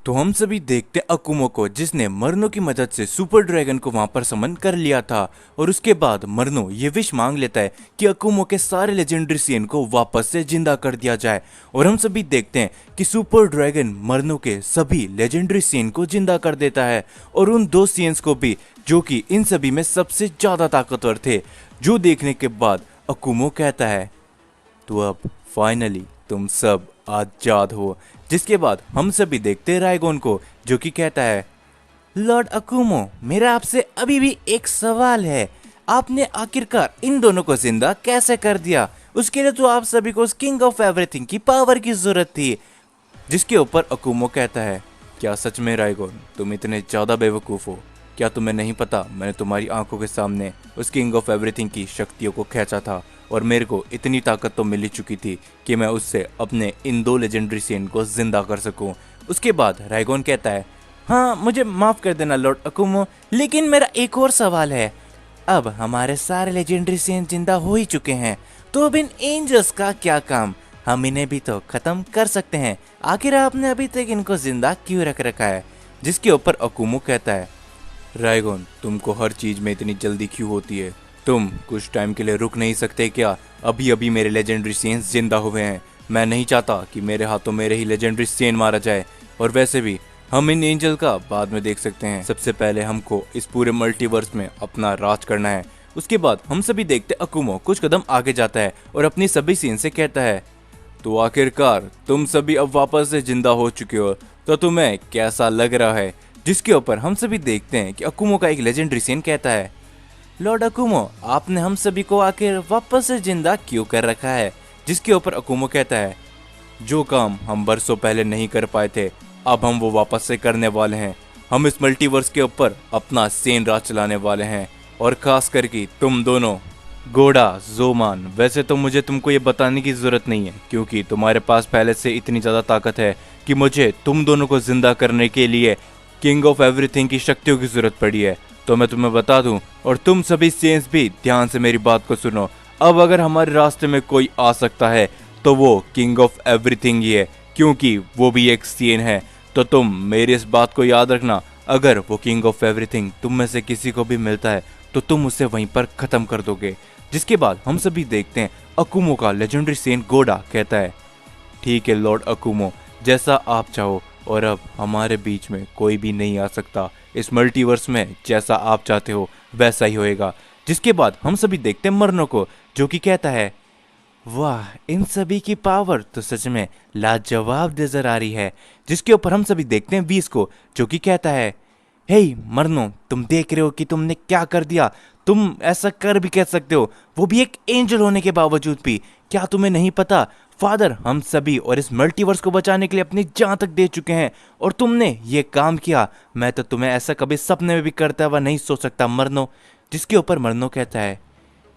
तो हम सभी देखते हैं अकुमो को, जिसने मरनो की मदद से सुपर ड्रैगन को वहां पर समन कर लिया था। और उसके बाद मरनो ये विश मांग लेता है कि अकुमो के सारे लेजेंडरी सीन को वापस से जिंदा कर दिया जाए। और हम सभी देखते हैं कि सुपर ड्रैगन मरनो के सभी लेजेंडरी सीन को जिंदा कर देता है, और उन दो सीन्स को भी जो कि इन सभी में सबसे ज्यादा ताकतवर थे। जो देखने के बाद अकुमो कहता है, तो अब फाइनली तुम सब आजाद हो। जिसके बाद हम सभी देखते हैं रायगोन को, जो कि कहता है, लॉर्ड अकुमो, मेरा आपसे अभी भी एक सवाल है। आपने आखिरकार इन दोनों को जिंदा कैसे कर दिया? उसके लिए तो आप सभी को उस किंग ऑफ एवरीथिंग की पावर की जरूरत थी। जिसके ऊपर अकुमो कहता है, क्या सच में रायगोन तुम इतने ज्यादा बेवकूफ हो? क्या तुम्हें नहीं पता मैंने तुम्हारी आंखों के सामने उस किंग ऑफ एवरीथिंग की शक्तियों को खींचा था, और मेरे को इतनी ताकत तो मिल ही चुकी थी कि मैं उससे अपने इन दो लेजेंडरी सीन को जिंदा कर सकूं। उसके बाद रायगोन कहता है, हाँ मुझे माफ कर देना लॉर्ड अकुमो, लेकिन मेरा एक और सवाल है। अब हमारे सारे लेजेंडरी सीन जिंदा हो ही चुके हैं, तो अब इन एंजल्स का क्या काम? हम इन्हें भी तो खत्म कर सकते हैं। आखिर आपने अभी तक इनको जिंदा क्यों रख रखा है? जिसके ऊपर अकुमो कहता है, रायगोन तुमको हर चीज में इतनी जल्दी क्यों होती है? तुम कुछ टाइम के लिए रुक नहीं सकते क्या? अभी अभी मेरे लेजेंडरी सीन्स जिंदा हुए हैं। मैं नहीं चाहता कि मेरे हाथों मेरे ही लेजेंडरी सीन मारा जाए। और वैसे भी हम इन एंजल का बाद में देख सकते हैं। सबसे पहले हमको इस पूरे मल्टीवर्स में अपना राज करना है। उसके बाद हम सभी देखते अकुमो कुछ कदम आगे जाता है और अपनी सभी सीन से कहता है, तो आखिरकार तुम सभी अब वापस से जिंदा हो चुके हो, तो तुम्हें कैसा लग रहा है? जिसके ऊपर हम सभी देखते हैं कि अकुमो का एक लेजेंडरी सीन कहता है, लॉर्ड अकुमो, आपने हम सभी को आखिर वापस से जिंदा क्यों कर रखा है? जिसके ऊपर अकुमो कहता है, जो काम हम बरसों पहले नहीं कर पाए थे, अब हम वो वापस से करने वाले हैं। हम इस मल्टीवर्स के ऊपर अपना सेन राज चलाने वाले हैं, और खास करके तुम दोनों, गोडा, जोमान। वैसे तो मुझे तुमको ये बताने की जरूरत नहीं है, क्योंकि तुम्हारे पास पहले से इतनी ज़्यादा ताकत है कि मुझे तुम दोनों को जिंदा करने के लिए किंग ऑफ एवरीथिंग की शक्तियों की जरूरत पड़ी है। तो मैं तुम्हें बता दूं, और तुम सभी सेंस भी ध्यान से मेरी बात को सुनो। अब अगर हमारे रास्ते में कोई आ सकता है तो वो किंग ऑफ एवरीथिंग ही है, क्योंकि वो भी एक सेन है। तो तुम मेरी इस बात को याद रखना, अगर वो किंग ऑफ एवरीथिंग तुम में से किसी को भी मिलता है तो तुम उसे वहीं पर खत्म कर दोगे। जिसके बाद हम सभी देखते हैं अकुमो का लेजेंडरी सेन गोडा कहता है, ठीक है लॉर्ड अकुमो, जैसा आप चाहो, और अब हमारे बीच में कोई भी नहीं आ सकता। इस मल्टीवर्स में जैसा आप चाहते हो वैसा ही होएगा। जिसके बाद हम सभी देखते हैं मरनो को, जो कि कहता है, वाह, इन सभी की पावर तो सच में लाजवाब नजर आ रही है। जिसके ऊपर हम सभी देखते हैं वीस को, जो कि कहता है, हे मरनो, तुम देख रहे हो कि तुमने क्या कर दिया? तुम ऐसा कर भी कह सकते हो, वो भी एक एंजल होने के बावजूद भी। क्या तुम्हें नहीं पता, फादर हम सभी और इस मल्टीवर्स को बचाने के लिए अपनी जान तक दे चुके हैं, और तुमने ये काम किया। मैं तो तुम्हें ऐसा कभी सपने में भी करता हुआ नहीं सोच सकता मरनो। जिसके ऊपर मरनो कहता है,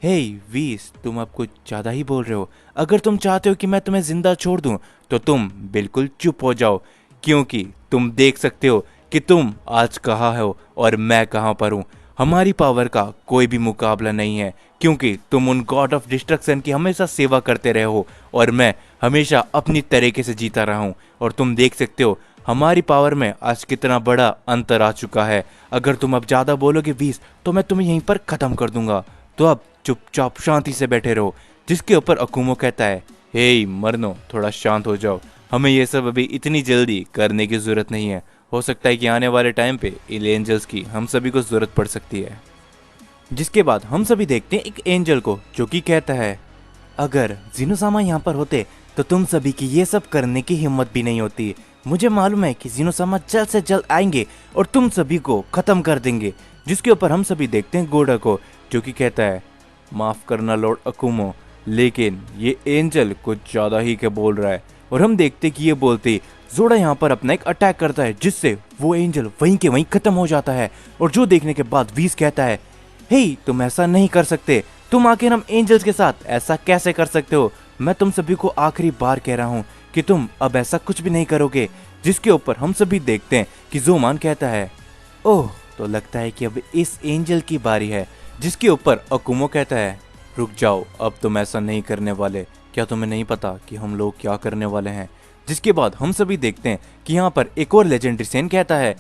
हे वीस, तुम अब कुछ ज़्यादा ही बोल रहे हो। अगर तुम चाहते हो कि मैं तुम्हें जिंदा छोड़ दूं तो तुम बिल्कुल चुप हो जाओ, क्योंकि तुम देख सकते हो कि तुम आज कहाँ हो और मैं कहाँ पर हूँ। हमारी पावर का कोई भी मुकाबला नहीं है, क्योंकि तुम उन गॉड ऑफ डिस्ट्रक्शन की हमेशा सेवा करते रहे हो, और मैं हमेशा अपनी तरीके से जीता रहा हूँ। और तुम देख सकते हो हमारी पावर में आज कितना बड़ा अंतर आ चुका है। अगर तुम अब ज़्यादा बोलोगे वीस तो मैं तुम्हें यहीं पर ख़त्म कर दूंगा। तो अब चुपचाप शांति से बैठे रहो। जिसके ऊपर अकुमो कहता है, हे मरनो, थोड़ा शांत हो जाओ। हमें ये सब अभी इतनी जल्दी करने की ज़रूरत नहीं है। हो सकता है कि आने वाले टाइम पे इन एंजल्स की हम सभी को ज़रूरत पड़ सकती है। जिसके बाद हम सभी देखते हैं एक एंजल को, जो कि कहता है, अगर जिनोसामा यहाँ पर होते तो तुम सभी की ये सब करने की हिम्मत भी नहीं होती। मुझे मालूम है कि जिनोसामा जल्द से जल्द आएंगे और तुम सभी को ख़त्म कर देंगे। जिसके ऊपर हम सभी देखते हैं गोडा को, जो कि कहता है, माफ़ करना लॉर्ड अकुमो, लेकिन ये एंजल कुछ ज़्यादा ही क्या बोल रहा है। और हम देखते कि ये बोलते ही जोडा यहाँ पर अपना एक अटैक करता है, जिससे वो एंजल वहीं के वहीं खत्म हो जाता है। और जो देखने के बाद वीस कहता है, हे तुम ऐसा नहीं कर सकते। तुम आखिर हम एंजल्स के साथ ऐसा कैसे कर सकते हो? मैं तुम सभी को आखिरी बार कह रहा हूँ कि तुम अब ऐसा कुछ भी नहीं करोगे। जिसके ऊपर हम सभी देखते हैं कि जोमान कहता है, ओह, तो लगता है कि अब इस एंजल की बारी है। जिसके ऊपर अकुमो कहता है, रुक जाओ, अब तुम ऐसा नहीं करने वाले। क्या तुम्हें नहीं पता कि हम लोग क्या करने वाले हैं? जिसके बाद हम सभी देखते हैं कि यहाँ पर एक और लेजेंडरी सेन कहता है,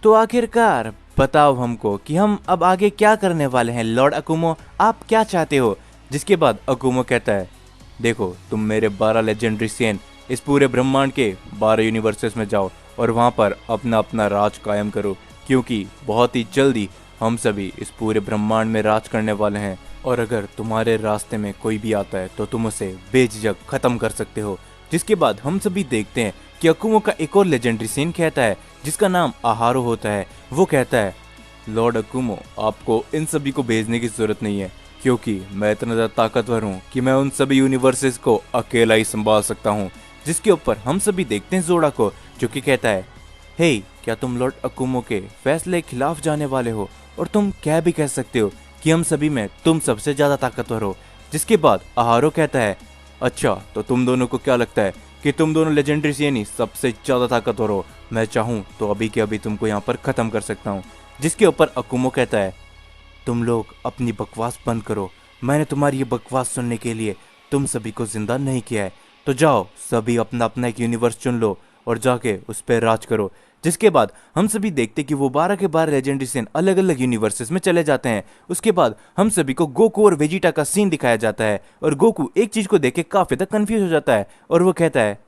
तो आखिरकार बताओ हमको कि हम अब आगे क्या करने वाले हैं लॉर्ड अकुमो, आप क्या चाहते हो। जिसके बाद अकुमो कहता है, देखो तुम मेरे 12 लेजेंडरी सेन इस पूरे ब्रह्मांड के 12 यूनिवर्सेस में जाओ और वहाँ पर अपना अपना राज कायम करो, क्योंकि बहुत ही जल्दी हम सभी इस पूरे ब्रह्मांड में राज करने वाले हैं और अगर तुम्हारे रास्ते में कोई भी आता है तो तुम उसे बेझिझक खत्म कर सकते हो। जिसके बाद हम सभी देखते हैं कि अकुमो का एक और लेजेंडरी सीन कहता है जिसका नाम आहारो होता है। वो कहता है, लॉर्ड अकुमो आपको इन सभी को भेजने की जरूरत नहीं है, क्योंकि मैं इतना ज़्यादा ताकतवर हूँ कि मैं उन सभी यूनिवर्सेस को अकेला ही संभाल सकता हूँ। जिसके ऊपर हम सभी देखते हैं जोड़ा को, जो कि कहता है, हे क्या तुम लॉर्ड अकुमो के फैसले के खिलाफ जाने वाले हो, और तुम क्या भी कह सकते हो कि हम सभी में तुम सबसे ज़्यादा ताकतवर हो। जिसके बाद आहारो कहता है, अच्छा तो तुम दोनों को क्या लगता है कि तुम दोनों लेजेंडरी यानी सबसे ज़्यादा ताकतवर हो, मैं चाहूँ तो अभी के अभी तुमको यहाँ पर ख़त्म कर सकता हूँ। जिसके ऊपर अकुमो कहता है, तुम लोग अपनी बकवास बंद करो, मैंने तुम्हारी ये बकवास सुनने के लिए तुम सभी को जिंदा नहीं किया है, तो जाओ सभी अपना अपना एक यूनिवर्स चुन लो और जाके उस पर राज करो। जिसके बाद हम सभी देखते कि वो 12 के 12 लेजेंडरी सीन अलग अलग यूनिवर्सेस में चले जाते हैं। उसके बाद हम सभी को गोकू और वेजिटा का सीन दिखाया जाता है और गोकू एक चीज को देख के काफी तक कंफ्यूज हो जाता है और वो कहता है,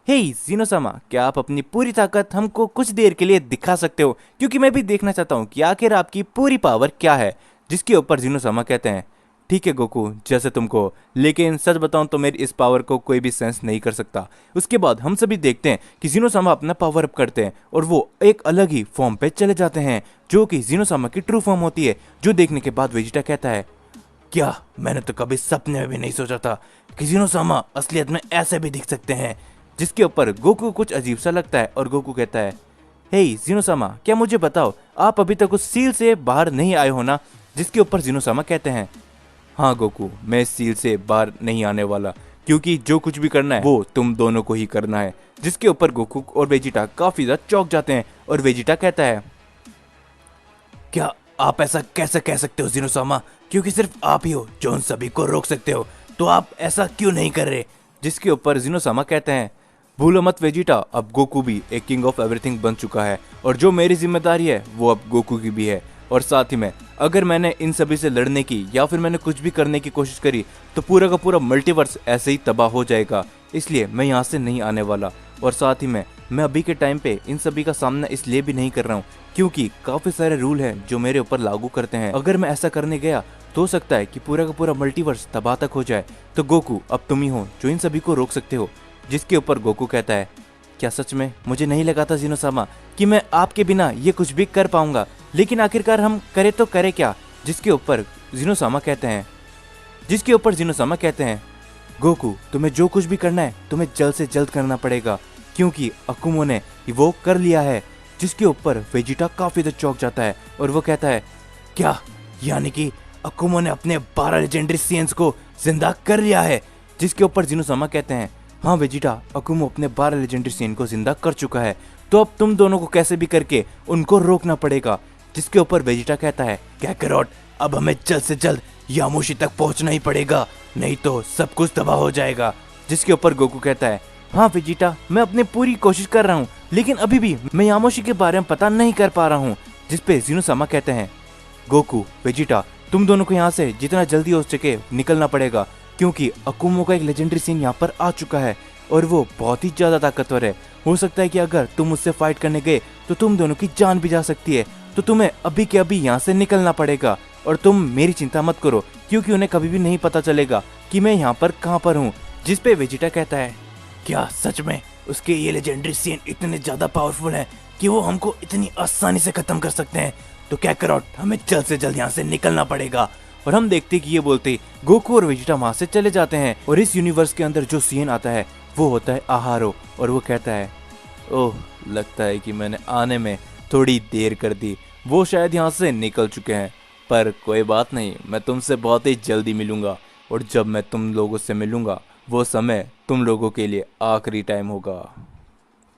हे जीनोसामा क्या आप अपनी पूरी ताकत हमको कुछ देर के लिए दिखा सकते हो, क्योंकि मैं भी देखना चाहता हूँ कि आखिर आपकी पूरी पावर क्या है। जिसके ऊपर जीनोसामा कहते हैं, ठीक है गोकू जैसे तुमको, लेकिन सच बताऊं तो मेरी इस पावर को कोई भी सेंस नहीं कर सकता। उसके बाद हम सभी देखते हैं कि जीनोसामा अपना पावर अप करते हैं और वो एक अलग ही फॉर्म पे चले जाते हैं जो कि जीनोसामा की ट्रू फॉर्म होती है। जो देखने के बाद वेजिटा कहता है, क्या मैंने तो कभी सपने में भी नहीं सोचा था कि जीनोसामा असलियत में ऐसे भी दिख सकते हैं। जिसके ऊपर गोकू कुछ अजीब सा लगता है और गोकू कहता है, हे जीनोसामा क्या मुझे बताओ आप अभी तक उस सील से बाहर नहीं आए हो ना। जिसके ऊपर जीनोसामा कहते हैं, हाँ गोकू मैं इस सील से बाहर नहीं आने वाला, क्योंकि जो कुछ भी करना है वो तुम दोनों को ही करना है। जिसके ऊपर गोकू और वेजिटा काफी ज्यादा चौंक जाते हैं और वेजिटा कहता है, क्या आप ऐसा कैसे कह सकते हो जीनोसामा, क्योंकि सिर्फ आप ही हो जो उन सभी को रोक सकते हो, तो आप ऐसा क्यों नहीं कर रहे। जिसके ऊपर जीनोसामा कहते हैं, भूलो मत वेजिटा अब गोकू भी एक किंग ऑफ एवरीथिंग बन चुका है और जो मेरी जिम्मेदारी है वो अब गोकू की भी है, और साथ ही में अगर मैंने इन सभी से लड़ने की या फिर मैंने कुछ भी करने की कोशिश करी तो पूरा का पूरा मल्टीवर्स ऐसे ही तबाह हो जाएगा, इसलिए मैं यहाँ से नहीं आने वाला। और साथ ही में मैं अभी के टाइम पे इन सभी का सामना इसलिए भी नहीं कर रहा हूँ क्योंकि काफ़ी सारे रूल हैं जो मेरे ऊपर लागू करते हैं। अगर मैं ऐसा करने गया तो हो सकता है कि पूरा का पूरा मल्टीवर्स तबाह तक हो जाए, तो गोकू अब तुम ही हो जो इन सभी को रोक सकते हो। जिसके ऊपर गोकू कहता है, क्या सच में मुझे नहीं लगा था जीनोसामा कि मैं आपके बिना ये कुछ भी कर पाऊंगा, लेकिन आखिरकार हम करे तो करे क्या। जिसके ऊपर जीनोसामा कहते हैं, गोकू तुम्हें जो कुछ भी करना है तुम्हें जल्द से जल्द करना पड़ेगा, क्योंकि अकुमो ने वो कर लिया है। जिसके ऊपर वेजिटा काफी देर चौंक जाता है और वो कहता है, क्या यानी कि अकुमो ने अपने 12 लेजेंडरी सीएंस को जिंदा कर लिया है। जिसके ऊपर जीनोसामा कहते हैं, हाँ वेजिटा अकुमो अपने 12 लेजेंडरी सीन को जिंदा कर चुका है, तो अब तुम दोनों को कैसे भी करके उनको रोकना पड़ेगा। जिसके ऊपर वेजिटा कहता है, कैकरोट अब हमें जल्द से जल्द यामोशी तक पहुंचना ही पड़ेगा, नहीं तो सब कुछ तबाह हो जाएगा। जिसके ऊपर गोकू कहता है, हाँ वेजिटा मैं अपनी पूरी कोशिश कर रहा हूँ, लेकिन अभी भी मैं यामोशी के बारे में पता नहीं कर पा रहा हूँ। जिसपे जीनोसामा कहते हैं, गोकू वेजिटा तुम दोनों को यहाँ से जितना जल्दी हो सके निकलना पड़ेगा, क्योंकि अकुमो का एक लेजेंडरी सीन यहाँ पर आ चुका है और वो बहुत ही ज्यादा ताकतवर है। हो सकता है कि अगर तुम उससे फाइट करने गए तो तुम दोनों की जान भी जा सकती है, तो तुम्हें अभी के अभी यहाँ से निकलना पड़ेगा। और तुम मेरी चिंता मत करो, क्योंकि उन्हें कभी भी नहीं पता चलेगा कि मैं यहाँ पर कहाँ पर हूँ। जिसपे वेजिटा कहता है, क्या सच में उसके ये लेजेंडरी सीन इतने ज्यादा पावरफुल हैं कि वो हमको इतनी आसानी से खत्म कर सकते हैं, तो कैकरोट हमें जल्द से जल्द यहाँ से निकलना पड़ेगा। और हम देखते कि ये बोलते गोकू और वेजिटा वहां से चले जाते हैं और इस यूनिवर्स के अंदर जो सीन आता है वो होता है आहारो, और वो कहता है, ओह लगता है कि मैंने आने में थोड़ी देर कर दी, वो शायद यहाँ से निकल चुके हैं, पर कोई बात नहीं मैं तुमसे बहुत ही जल्दी मिलूंगा, और जब मैं तुम लोगों से मिलूंगा वो समय तुम लोगों के लिए आखिरी टाइम होगा।